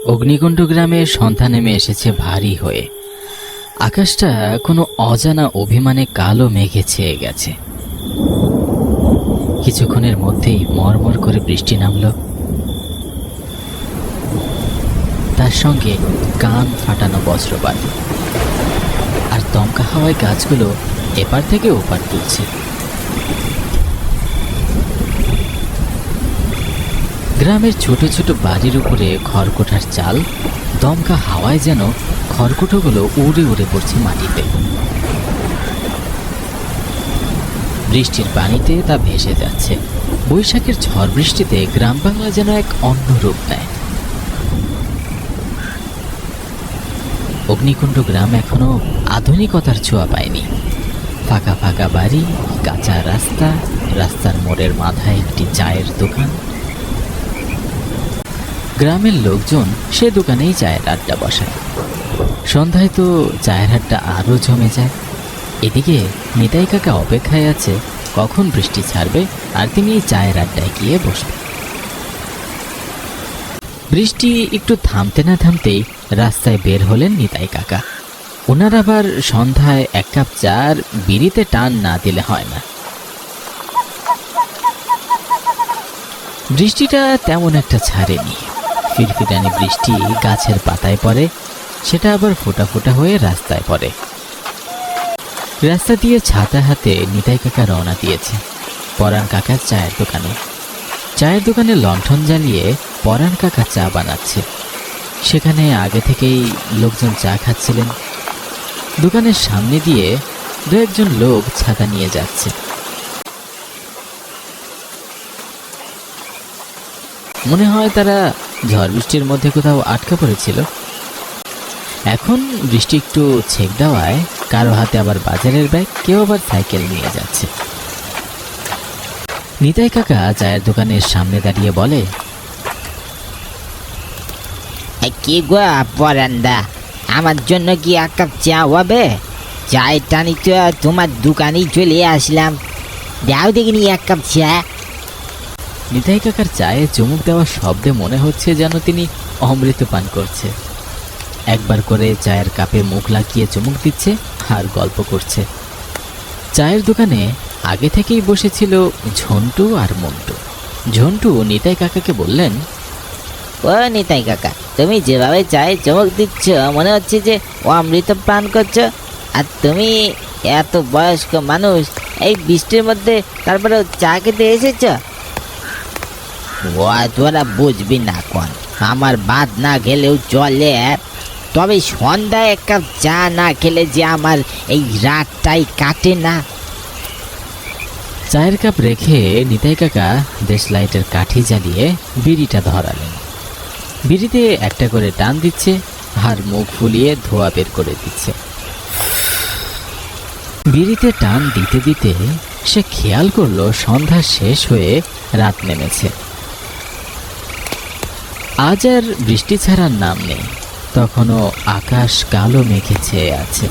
অগ্নিকুণ্ড গ্রামের সন্ধ্যা নেমে এসেছে ভারী হয়ে। আকাশটা কোনো অজানা অভিমানে কালো মেঘে ছেয়ে গেছে। কিছুক্ষণের মধ্যেই মরমর করে বৃষ্টি নামল, তার সঙ্গে কান ফাটানো বজ্রপাত, আর দমকা হাওয়ায় গাছগুলো এপার থেকে ওপার তুলছে। গ্রামের ছোট ছোট বাড়ির উপরে খড়কুটার চাল দমকা হাওয়ায় যেন খড়কুটোগুলো উড়ে উড়ে পড়ছে মাটিতে। বৃষ্টির পানিতে তা ভেসে যাচ্ছে। বৈশাখের ঝড় বৃষ্টিতে গ্রাম বাংলা যেন এক অন্য রূপ নেয়। অগ্নিকুণ্ড গ্রাম এখনো আধুনিকতার ছোঁয়া পায়নি। ফাঁকা ফাঁকা বাড়ি, কাঁচা রাস্তা, রাস্তার মোড়ের মাথায় একটি চায়ের দোকান। গ্রামের লোকজন সে দোকানেই চায়ের আড্ডা বসায়। সন্ধ্যায় তো চায়ের আড্ডা আরও জমে যায়। এদিকে নিতাই কাকা অপেক্ষায় আছে কখন বৃষ্টি ছাড়বে আর তিনি চায়ের আড্ডায় গিয়ে বসবে। বৃষ্টি একটু থামতে না থামতেই রাস্তায় বের হলেন নিতাই কাকা। ওনার আবার সন্ধ্যায় এক কাপ চা আর বিড়িতে টান না দিলে হয় না। বৃষ্টিটা তেমন একটা ছাড়েনি। ফিরফিরানি বৃষ্টি গাছের পাতায় পড়ে, সেটা আবার ফোঁটা ফোঁটা হয়ে রাস্তায় পড়ে। রাস্তা দিয়ে ছাতা হাতে নিতাই কাকা রওনা দিয়েছে পরাণ কাকার চায়ের দোকানে। চায়ের দোকানে লণ্ঠন জ্বালিয়ে পরাণ কাকা চা বানাচ্ছে। সেখানে আগে থেকেই লোকজন চা খাচ্ছিলেন। দোকানের সামনে দিয়ে দু একজন লোক ছাতা নিয়ে যাচ্ছে। মনে হয় তারা ঝড় বৃষ্টির মধ্যে কোথাও আটকা পড়েছিল। এখন বৃষ্টি একটু ছেক দেওয়ায় কারো হাতে আবার বাজারের ব্যাগ, কেউ আবার সাইকেল নিয়ে যাচ্ছে। নিতাই কাকা চায়ের দোকানের সামনে দাঁড়িয়ে বলে, কি গো পরান্দা, আমার জন্য কি এক কাপ চা হবে? চায়ের টানি তো তোমার দোকানেই চলে আসলাম, দাও দেখিনি এক কাপ চা। নিতাই কাকার চায়ে চুমুক দেওয়ার শব্দে মনে হচ্ছে যেন তিনি অমৃত পান করছে। একবার করে চায়ের কাপে মুখ লাগিয়ে চুমুক দিচ্ছে আর গল্প করছে। চায়ের দোকানে আগে থেকেই বসেছিল ঝন্টু আর মন্টু। ঝন্টু নিতাই কাকাকে বললেন, ও নিতাই কাকা, তুমি যেভাবে চায়ে চমক দিচ্ছ মনে হচ্ছে যে অমৃত পান করছো। আর তুমি এত বয়স্ক মানুষ, এই বৃষ্টির মধ্যে তারপরে চা খেতে এসেছ? ও তোরা বুঝবি না কোন, আমার ভাত না খেলেও চলে, তবে সন্ধ্যায় এক কাপ চা না খেলে যে আমার এই রাতটাই কাটে না। চায়ের কাপ রেখে নিতাই কাকা দেশলাইটের কাঠি জ্বালিয়ে বিড়িটা ধরালেন। বিড়িতে একটা করে টান দিচ্ছে আর মুখ ফুলিয়ে ধোঁয়া বের করে দিচ্ছে। বিড়িতে টান দিতে দিতে সে খেয়াল করলো সন্ধ্যা শেষ হয়ে রাত নেমেছে। আজ আর বৃষ্টি ছাড়ার নাম নেই, তখনও আকাশ কালো মেঘে ছেয়ে আছে।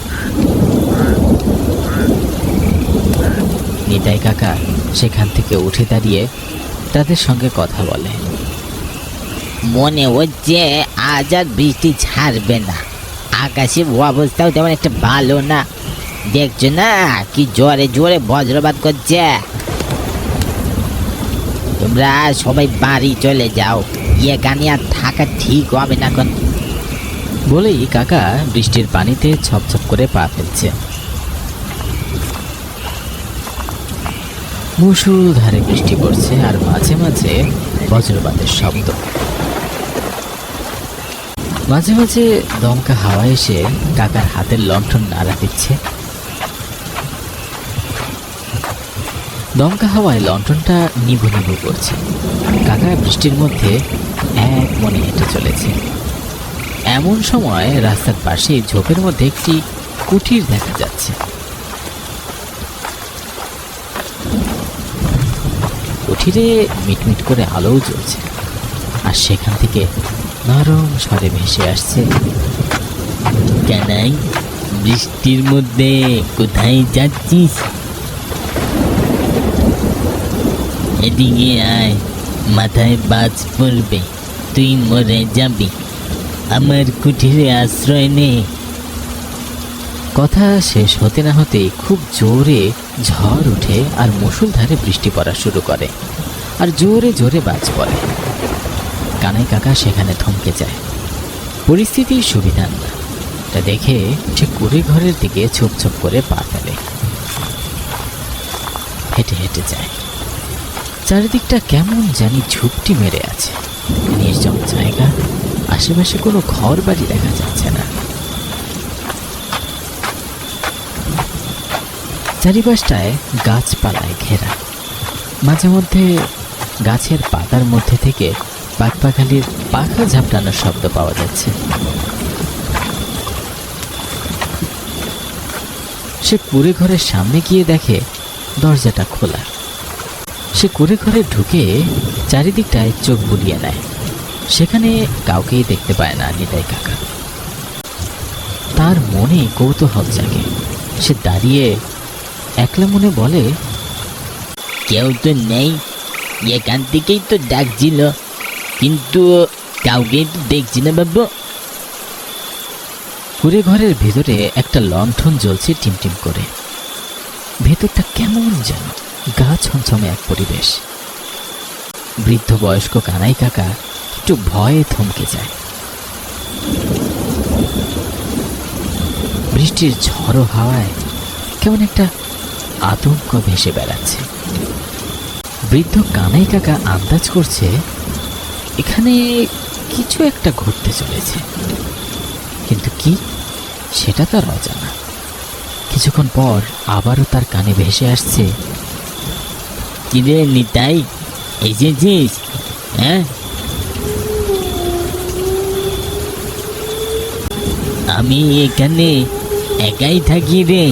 নিতাই কাকা সেখান থেকে উঠে দাঁড়িয়ে তাদের সঙ্গে কথা বলে। মনে হচ্ছে আজ আর বৃষ্টি ছাড়বে না, আকাশের অবস্থাও তেমন একটা ভালো না, দেখছো না কি জোরে জোরে বজ্রপাত করছে। তোমরা সবাই বাড়ি চলে যাও, এখানে আর থাকা ঠিক হবে না। এখন বলেই কাকা বৃষ্টির পানিতে ছপছপ করে পা ফেলছে। মুষলধারে বৃষ্টি পড়ছে আর মাঝে মাঝে বজ্রপাতের শব্দ। মাঝে মাঝে দমকা হাওয়া এসে কাকার হাতের লণ্ঠন নাড়া দিচ্ছে। দমকা হাওয়ায় লণ্ঠনটা নিভু নিভু করছে। কাকা বৃষ্টির মধ্যে এক মনে হেঁটে চলেছে। এমন সময় রাস্তার পাশে ঝোপের মধ্যে একটি কুঠির দেখা যাচ্ছে। কুঠিরে মিটমিট করে আলোও জ্বলছে, আর সেখান থেকে নরম স্বরে ভেসে আসছে, কানাই, বৃষ্টির মধ্যে কোথায় যাচ্ছিস? এদিকে আয়, মাথায় বাজ পড়বে, তুই মরে যাবি। আমার কুঠিরে আশ্রয় নে। কথা শেষ হতে না হতেই খুব জোরে ঝড় উঠে আর মুষলধারে বৃষ্টি পড়া শুরু করে, আর জোরে জোরে বাজ পড়ে। কানাই কাকা সেখানে থমকে যায়। পরিস্থিতি সুবিধা না, এটা দেখে সে কুড়ে ঘরের দিকে ছোপ ছোপ করে পা ফেলে, হেঁটে হেঁটে যায়। চারিদিকটা কেমন জানি ঝুপটি মেরে আছে, নির্জন জায়গা, আশেপাশে কোনো ঘর বাড়ি দেখা যাচ্ছে না। চারিপাশটায় গাছপালায় ঘেরা, মাঝে মধ্যে গাছের পাতার মধ্যে থেকে পাখপাখালির পাখা ঝাপটানোর শব্দ পাওয়া যাচ্ছে। সে কুড়ে ঘরের সামনে গিয়ে দেখে দরজাটা খোলা। সে কুড়ে ঘরে ঢুকে চারিদিকটায় চোখ বুলিয়ে নেয়, সেখানে কাউকেই দেখতে পায় না নিতাই কাকা। তার মনে কৌতূহল জাগে। সে দাঁড়িয়ে একলা মনে বলে, কেউ তো নেই, এখান থেকেই তো ডাকছিল, কিন্তু কাউকেই তো দেখছি না বাবু। কুড়ে ঘরের ভেতরে একটা লণ্ঠন জ্বলছে টিমটিম করে। ভেতরটা কেমন যেন গা ছমছমে এক পরিবেশ। বৃদ্ধ বয়স্ক কানাই কাকা একটু ভয়ে থমকে যায়। বৃষ্টির ঝড়ো হাওয়ায় কেমন একটা আতঙ্ক ভেসে বেড়াচ্ছে। বৃদ্ধ কানাই কাকা আন্দাজ করছে এখানে কিছু একটা ঘটতে চলেছে, কিন্তু কি সেটা তার অজানা। কিছুক্ষণ পর আবারও তার কানে ভেসে আসছে, কিরে নিতাই, এসেছিস? হ্যাঁ, আমি এখানে একাই থাকি রে।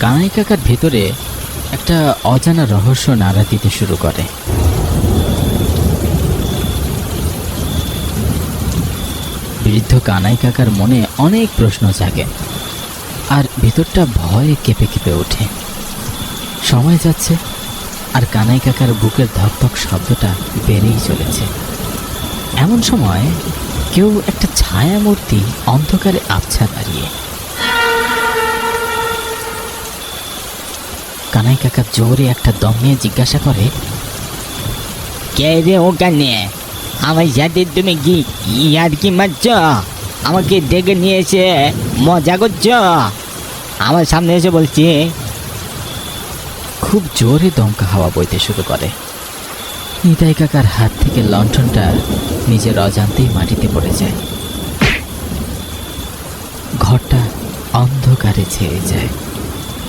কানাই কাকার ভেতরে একটা অজানা রহস্য নাড়া দিতে শুরু করে। বৃদ্ধ কানাই কাকার মনে অনেক প্রশ্ন জাগে, আর ভেতরটা ভয়ে কেঁপে কেঁপে ওঠে। সময় যাচ্ছে, আর কানাই কাকার বুকের ধকধক শব্দটা বেড়েই চলেছে। এমন সময় কেউ একটা ছায়া মূর্তি অন্ধকারে আবছা দাঁড়িয়ে। কানাই কাকা জোরে একটা দম নিয়ে জিজ্ঞাসা করে, কে রে ওখানে? আমার সাথে তুমি কি ইয়ার কি মারছ? আমাকে ডেকে নিয়ে এসে মজা করছ? আমার সামনে এসে বলছি। খুব জোরে দমকা হাওয়া বইতে শুরু করে। নিতাই কাকার হাত থেকে লণ্ঠনটা নিজের অজান্তেই মাটিতে পড়ে যায়। ঘরটা অন্ধকারে ছেয়ে যায়।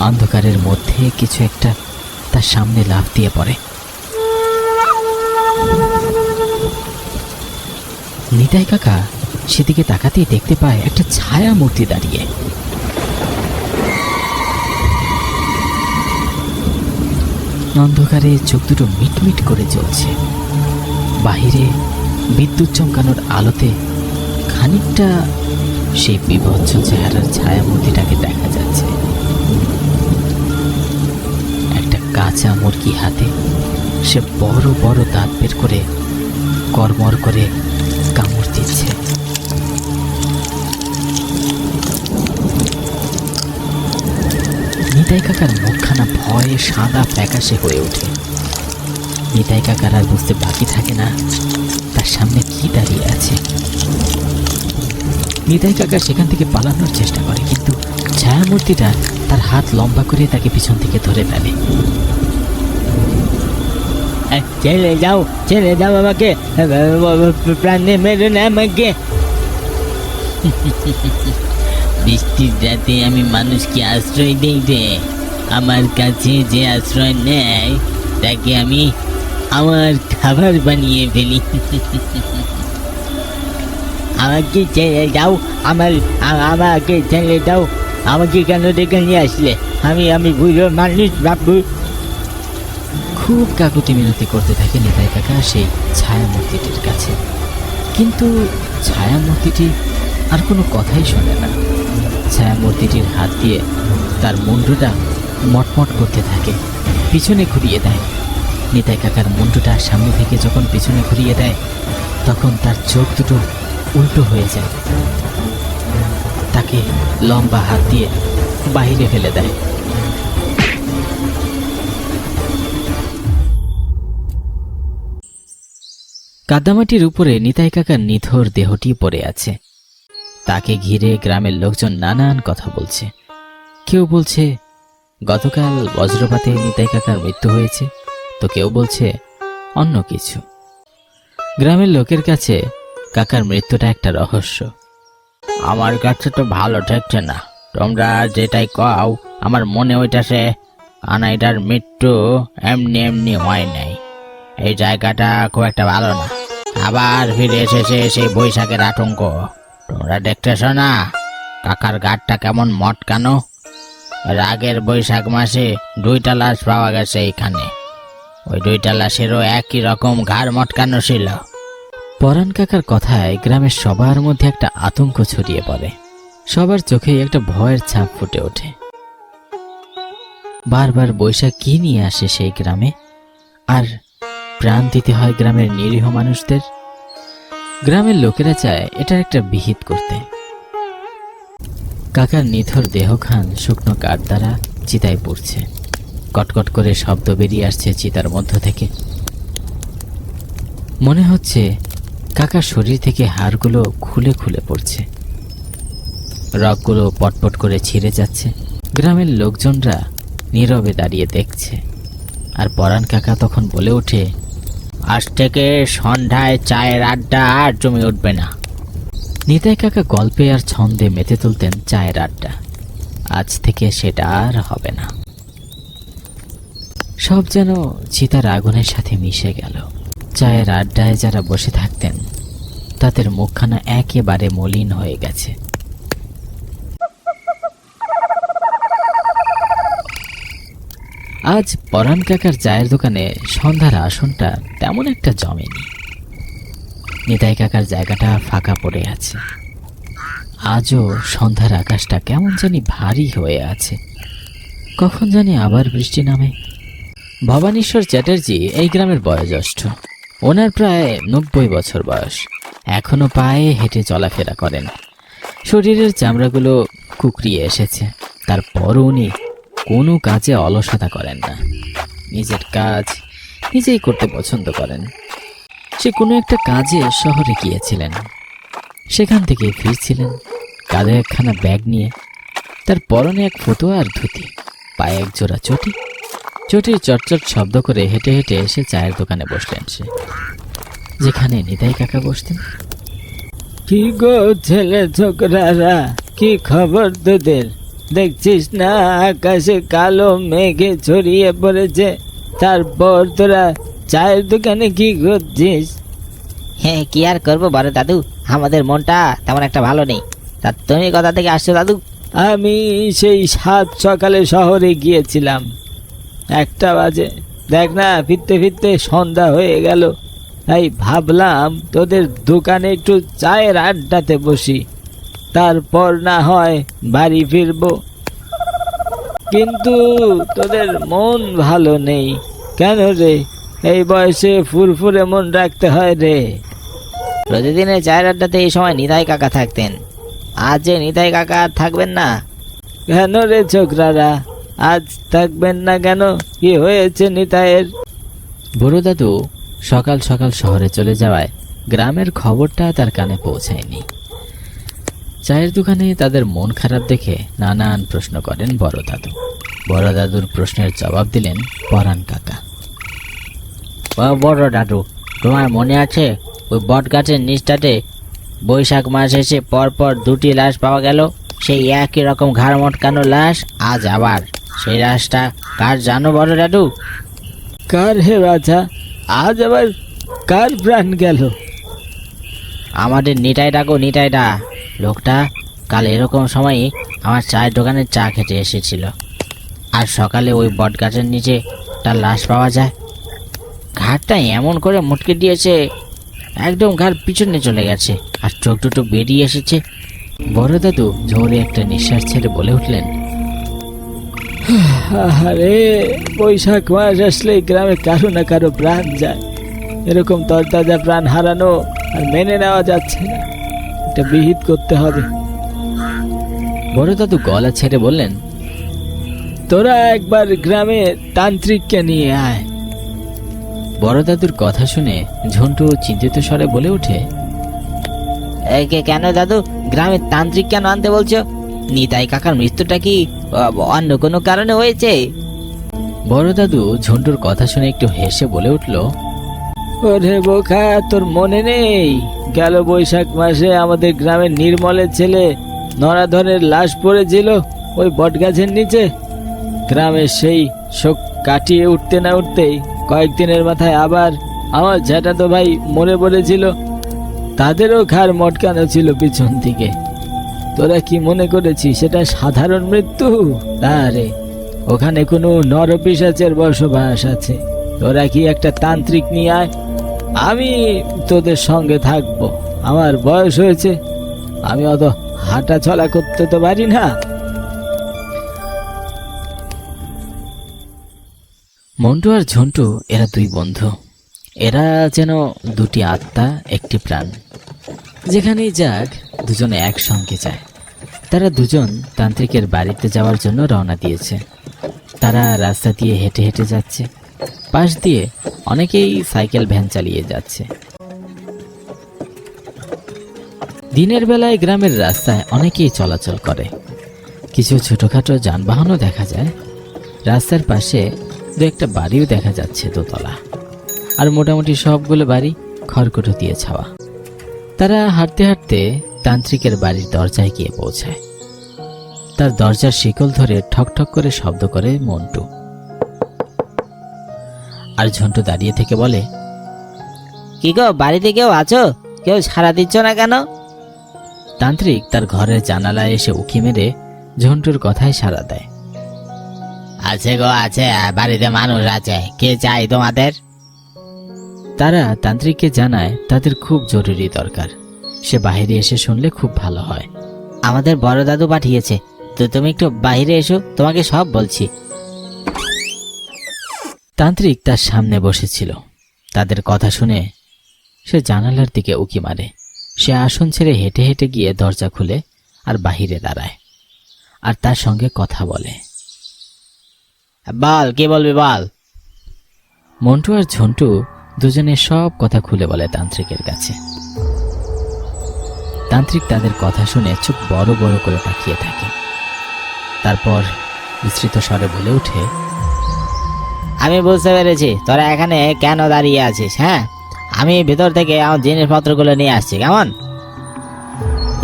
অন্ধকারের মধ্যে কিছু একটা তার সামনে লাফ দিয়ে পড়ে। নিতাই কাকা সেদিকে তাকাতেই দেখতে পায় একটা ছায়া মূর্তি দাঁড়িয়ে। অন্ধকারে চোখ দুটো মিটমিট করে জ্বলছে। বাহিরে বিদ্যুৎ চমকানোর আলোতে খানিকটা সেই বিভৎস চেহারার ছায়া মূর্তিটাকে দেখা যাচ্ছে। একটা কাঁচা মুরগি হাতে সে বড় বড় দাঁত বের করে কড়মড় করে কামড় দিচ্ছে। নিতাই কাকার মুখখানা ভয়ে সাদা ফ্যাকাশে হয়ে ওঠে। নিতাই কাকার আর বুঝতে বাকি থাকে না তার সামনে কি দাঁড়িয়ে আছে। নিতাই কাকা সেখান থেকে পালানোর চেষ্টা করে, কিন্তু ছায়ামূর্তিটা তার হাত লম্বা করে তাকে পিছন থেকে ধরে ফেলে। ছেড়ে যাও আমাকে, প্রাণে মেরো না আমাকে। বৃষ্টির রাতে আমি মানুষকে আশ্রয় দিই রে। আমার কাছে যে আশ্রয় নেয় তাকে আমি আমার খাবার বানিয়ে ফেলি। আমাকে ছেড়ে দাও, আমাকে ছেড়ে দাও। আমাকে কেন ডেকে নিয়ে আসলে? আমি বুঝো মানুষ বাবু। খুব কাকুতি মিনতি করতে থাকে নিতাই কাকা সেই ছায়া মূর্তিটির কাছে, কিন্তু ছায়া মূর্তিটি আর কোনো কথাই শোনে না। ছায়া মূর্তিটির হাত দিয়ে তার মুন্ডুটা মটমট করতে থাকে, পিছনে ঘুরিয়ে দেয়। নিতাই কাকার মুন্ডুটা সামনে থেকে যখন পিছনে ঘুরিয়ে দেয়, তখন তার চোখ দুটো উল্টো হয়ে যায়, তাকে লম্বা হাত দিয়ে বাইরে ফেলে দেয়। কাদামাটির উপরে নিতাই কাকার নিথর দেহটি পড়ে আছে। তাকে ঘিরে গ্রামের লোকজন নানান কথা বলছে। কেউ বলছে গতকাল বজ্রপাতে নিতাই কাকার মৃত্যু হয়েছে, তো কেউ বলছে অন্য কিছু। গ্রামের লোকের কাছে কাকার মৃত্যুটা একটা রহস্য। আমার কাছে তো ভালো ঠেকছে না, তোমরা যেটাই কও আমার মনে হইতাছে আনাইটার মৃত্যু এমনি এমনি হয় নাই। এই জায়গাটা খুব একটা ভালো না। আবার ফিরে এসেছে সেই বৈশাখের আতঙ্ক। তোমরা দেখতেছ না কাকার গাড়টা কেমন মটকানো? আগের বৈশাখ মাসে 2টা লাশ পাওয়া গেছে এইখানে। ওই 2টা লাশেরও একই রকম ঘাড় মটকানো ছিল। পরাণ কাকার কথায় গ্রামের সবার মধ্যে একটা আতঙ্ক ছড়িয়ে পড়ে। সবার চোখে একটা ভয়ের ছাপ ফুটে ওঠে। বারবার বৈশাখ কি নিয়ে আসে সেই গ্রামে, আর প্রাণ দিতে হয় গ্রামের নিরীহ মানুষদের। গ্রামের লোকেরা চায় এটার একটা বিহিত করতে। কাকার নিথর দেহখান শুকনো কাঠ দ্বারা চিতায় পড়ছে। কটকট করে শব্দ বেরিয়ে আসছে চিতার মধ্য থেকে। মনে হচ্ছে কাকার শরীর থেকে হাড়গুলো খুলে খুলে পড়ছে, রগগুলো পটপট করে ছিঁড়ে যাচ্ছে। গ্রামের লোকজনরা নীরবে দাঁড়িয়ে দেখছে। আর পরাণ কাকা তখন বলে ওঠে, আজ থেকে সন্ধ্যায় চায়ের আড্ডা আর জমে উঠবে না। নিতাই কাকা গল্পে আর ছন্দে মেতে তুলতেন চায়ের আড্ডা। আজ থেকে সেটা আর হবে না। সব যেন চিতার আগুনের সাথে মিশে গেল। চায়ের আড্ডায় যারা বসে থাকতেন তাদের মুখখানা একেবারে মলিন হয়ে গেছে। আজ পরাণ কাকার চায়ের দোকানে সন্ধ্যার আসনটা তেমন একটা জমেনি। নিতাই কাকার জায়গাটা ফাঁকা পড়ে আছে। আজও সন্ধ্যার আকাশটা কেমন জানি ভারী হয়ে আছে। কখন জানি আবার বৃষ্টি নামে। ভবানীশ্বর চ্যাটার্জি এই গ্রামের বয়োজ্যেষ্ঠ। ওনার প্রায় 90 বছর বয়স। এখনো পায়ে হেঁটে চলাফেরা করেন। শরীরের চামড়াগুলো কুকড়িয়ে এসেছে। তারপরও উনি কোনো কাজে অলসতা করেন না। নিজের কাজ নিজেই করতে পছন্দ করেন। সে কোনো একটা কাজে শহরে গিয়েছিলেন, সেখান থেকে ফিরছিলেন কাঁধে একখানা ব্যাগ নিয়ে। তার পরনে এক ফতুয়া আর ধুতি, পায়ে এক জোড়া চটি। চটির চটচট শব্দ করে হেঁটে হেঁটে এসে চায়ের দোকানে বসলেন সে, যেখানে নিতাই কাকা বসতেন। কি গো ছেলে ছোকরারা, কি খবর তোদের? দেখছিস না আকাশে কালো মেঘে ছড়িয়ে পড়েছে, তারপর তোরা চায়ের দোকানে কি করছিস? হ্যাঁ, কি আর করবো বড় দাদু, আমাদের মনটা তেমন একটা ভালো নেই। তা তুমি কোথা থেকে আসছো দাদু? আমি সেই 7 সকালে শহরে গিয়েছিলাম। 1টা বাজে, দেখ না ফিরতে ফিরতে সন্ধ্যা হয়ে গেল। তাই ভাবলাম তোদের দোকানে একটু চায়ের আড্ডাতে বসি, তারপর না হয় বাড়ি ফিরবো। কিন্তু তোদের মন ভালো নেই কেন রে? এই বয়সে ফুরফুরে মন রাখতে হয় রে। প্রতিদিনের চায়ের আড্ডাতে এই সময় নিতাই কাকা থাকতেন, আজ যে নিতাই কাকা আর থাকবেন না। কেন রে ছোকরারা, আজ থাকবেন না কেন? কি হয়েছে নিতাইয়ের? বড় দাদু সকাল সকাল শহরে চলে যাওয়ায় গ্রামের খবরটা তার কানে পৌঁছায়নি। চায়ের দোকানে তাদের মন খারাপ দেখে নানান প্রশ্ন করেন বড় দাদু। বড় দাদুর প্রশ্নের জবাব দিলেন পরাণ কাকা। বড় দাদু, তোমার মনে আছে ওই বট গাছের নিচটাতে বৈশাখ মাস এসে পরপর 2টি লাশ পাওয়া গেল? সেই একই রকম ঘাড় মটকানো লাশ আজ আবার। সেই লাশটা কার জানো বড় দাদু? কার হে বাছা? আজ আবার কার প্রাণ গেল? আমাদের নিতাই ডাকো, নিতাইদা। লোকটা কাল এরকম সময়ই আমার চায়ের দোকানে চা খেতে এসেছিল। আর সকালে ওই বট গাছের নিচে তার লাশ পাওয়া যায়। ঘাড়টা এমন করে মুটকে দিয়েছে, একদম ঘাড় পিছনে চলে গেছে, আর চোখ দুটো বেরিয়ে এসেছে। বড় দাদু জোরে একটা নিঃশ্বাস ছেড়ে বলে উঠলেন, আরে বৈশাখ মাস আসলে গ্রামে কারো না কারো প্রাণ যায়। এরকম তরতাজা প্রাণ হারানো আর মেনে নেওয়া যাচ্ছে না। একটা বিহিত করতে হবে। বড় দাদু গলা ছেড়ে বললেন, তোরা একবার গ্রামে তান্ত্রিককে নিয়ে আয়। বড় দাদুর কথা শুনে ঝন্টু চিন্তিত স্বরে বলে ওঠে, একে কেন দাদু, গ্রামের তান্ত্রিক কেন আনতে বলছো? নিতাই কাকার মৃত্যুটা কি অন্য কোনো কারণে হয়েছে? বড় দাদু ঝন্টুর কথা শুনে একটু হেসে বলে উঠল, ওরে বোকা, তোর মনে নেই গেল বৈশাখ মাসে আমাদের গ্রামের নির্মলের ছেলে নরাধনের লাশ পড়েছিল ওই বটগাছের নিচে? গ্রামের সেই শোক কাটিয়ে উঠতে না উঠতেই কয়েকদিনের মাথায় আবার আমার জ্যাঠাতো ভাই মরে পড়েছিল। তাদেরও ঘাড় মটকানো ছিল পিছন থেকে। তোরা কি মনে করেছিস সেটা সাধারণ মৃত্যু? না রে, ওখানে কোনো নরপিশাচের বসবাস আছে। তোরা কি একটা তান্ত্রিক নিয়ে আয়, আমি তোদের সঙ্গে থাকবো। আমার বয়স হয়েছে, আমি অত হাঁটা চলা করতে তো পারি না। মন্টু আর ঝন্টু এরা দুই বন্ধু। এরা যেন দুটি আত্মা, একটি প্রাণ। যেখানেই যাক দুজনে একসঙ্গে যায়। তারা দুজন তান্ত্রিকের বাড়িতে যাওয়ার জন্য রওনা দিয়েছে। তারা রাস্তা দিয়ে হেঁটে হেঁটে যাচ্ছে। পাশ দিয়ে অনেকেই সাইকেল ভ্যান চালিয়ে যাচ্ছে। দিনের বেলায় গ্রামের রাস্তায় অনেকেই চলাচল করে। কিছু ছোটখাটো যানবাহনও দেখা যায়। রাস্তার পাশে দু একটা বাড়িও দেখা যাচ্ছে, দোতলা। আর মোটামুটি সবগুলো বাড়ি খড়কুটো দিয়ে ছাওয়া। তারা হাঁটতে হাঁটতে তান্ত্রিকের বাড়ির দরজায় গিয়ে পৌঁছায়। তার দরজার শিকল ধরে ঠক ঠক করে শব্দ করে মন্টু। আর ঝন্টু দাঁড়িয়ে থেকে বলে, কি গো, বাড়িতে কেউ আছো? কেউ সাড়া দিচ্ছ না কেন? তান্ত্রিক তার ঘরের জানালায় এসে উকি মেরে ঝন্টুর কথায় সাড়া দেয়। আছে গো, আছে, বাড়িতে মানুষ আছে। কে চাই তোমাদের? তারা তান্ত্রিককে জানায় তাদের খুব জরুরি দরকার। সে বাইরে এসে শুনলে খুব ভালো হয়। আমাদের বড় দাদু পাঠিয়েছে, তো তুমি একটু বাইরে এসো, তোমাকে সব বলছি। তান্ত্রিক তার সামনে বসেছিল। তাদের কথা শুনে সে জানালার দিকে উকি মারে। সে আসন ছেড়ে হেঁটে হেঁটে গিয়ে দরজা খুলে আর বাহিরে দাঁড়ায়, আর তার সঙ্গে কথা বলে। বল, কি বলবি বল। মন্টু আর ঝন্টু দুজনে সব কথা খুলে বলে তান্ত্রিকের কাছে। তান্ত্রিক তাদের কথা শুনে চোখ বড় বড় করে তাকিয়ে থাকে। তারপর বিস্তৃত স্বরে বলে ওঠে, আমি বুঝতে পেরেছি তোরা এখানে কেন দাঁড়িয়ে আছিস। হ্যাঁ, আমি ভেতর থেকে আমার জিনিসপত্রগুলো নিয়ে আসছি, কেমন?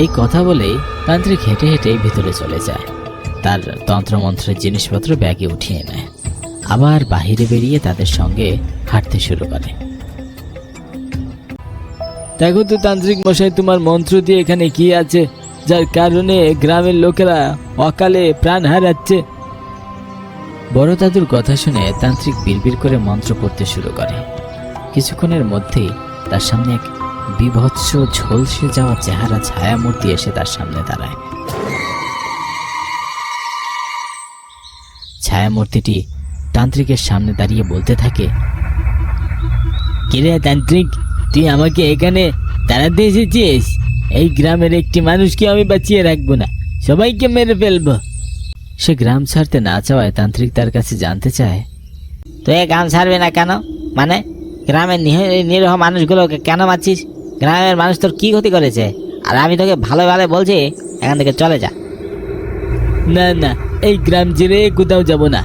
এই কথা বলেই তান্ত্রিক হেঁটে হেঁটে ভিতরে চলে যায়। তার তন্ত্রমন্ত্রের জিনিসপত্র ব্যাগে উঠিয়ে নেয়, আবার বাহিরে বেরিয়ে তাদের সঙ্গে হাঁটতে শুরু করে। দেখো তো তান্ত্রিক মশাই, তোমার মন্ত্র দিয়ে এখানে কি আছে যার কারণে গ্রামের লোকেরা অকালে প্রাণ হারাচ্ছে? বড় দাদুর কথা শুনে তান্ত্রিক বিড়বিড় করে মন্ত্র পড়তে শুরু করে। কিছুক্ষণের মধ্যেই তার সামনে এক বিভৎস ঝলসে যাওয়া চেহারা ছায়ামূর্তি এসে তার সামনে দাঁড়ায়। ছায়ামূর্তিটি তান্ত্রিকের সামনে দাঁড়িয়ে বলতে থাকে, কিরে তান্ত্রিক, তুই আমাকে এখানে তাড়াতে এসেছিস? এই গ্রামের একটি মানুষকে আমি বাঁচিয়ে রাখবো না, সবাইকে মেরে ফেলবো। সে গ্রাম ছাড়তে না চাওয়ায় তান্ত্রিক তার কাছে জানতে চায়, তুই গ্রাম ছাড়বি না কেন? মানে গ্রামের নিরীহ মানুষগুলোকে কেন মারছিস? গ্রামের মানুষ তোর কি ক্ষতি করেছে? আর আমি তোকে ভালো ভালো বলছি, এখান থেকে চলে যা। না না, এই গ্রাম ছেড়ে কোথাও যাব না।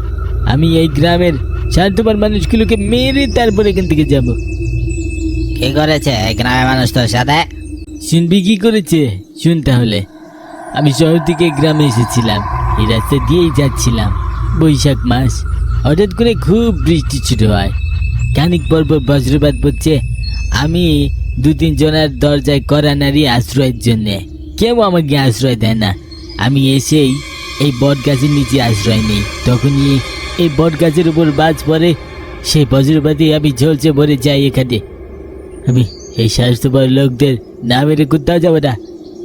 আমি এই গ্রামের স্বার্থপর মানুষগুলোকে মেরে তারপরে এখান থেকে যাব। কি করেছে এই গ্রামের মানুষ তোর সাথে? শুনবি কি করেছে? শুন তাহলে। আমি শহর থেকে গ্রামে এসেছিলাম, এই রাস্তা দিয়েই যাচ্ছিলাম। বৈশাখ মাস, হঠাৎ করে খুব বৃষ্টি শুরু হয়। খানিক পর পর বজ্রপাত পড়ছে। আমি 2-3 জনের দরজায় কড়া নাড়ি আশ্রয়ের জন্যে, কেউ আমাকে আশ্রয় দেয় না। আমি এসেই এই বট গাছের নিচে আশ্রয় নেই। তখনই এই বট গাছের উপর বাজ পড়ে, সেই বজ্রপাতে আমি ঝলসে ভরে যাই এখানে। আমি এই স্বাস্থ্যপর লোকদের না মেরে কোথাও যাবো না।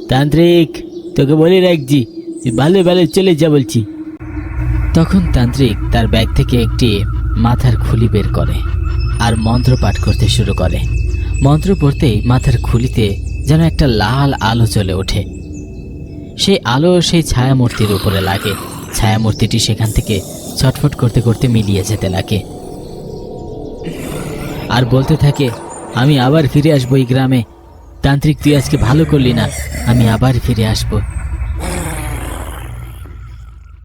তান্ত্রিক, তোকে বলে রাখছি, তুই ভালো ভালো চলে যা বলছি। তখন তান্ত্রিক তার ব্যাগ থেকে একটি মাথার খুলি বের করে আর মন্ত্র পাঠ করতে শুরু করে। মন্ত্র পড়তেই মাথার খুলিতে যেন একটা লাল আলো জ্বলে ওঠে। সেই আলো সেই ছায়ামূর্তির উপরে লাগে। ছায়ামূর্তিটি সেখান থেকে ছটফট করতে করতে মিলিয়ে যেতে লাগে আর বলতে থাকে, আমি আবার ফিরে আসবো এই গ্রামে। তান্ত্রিক, তুই আজকে ভালো করলি না, আমি আবার ফিরে আসবো।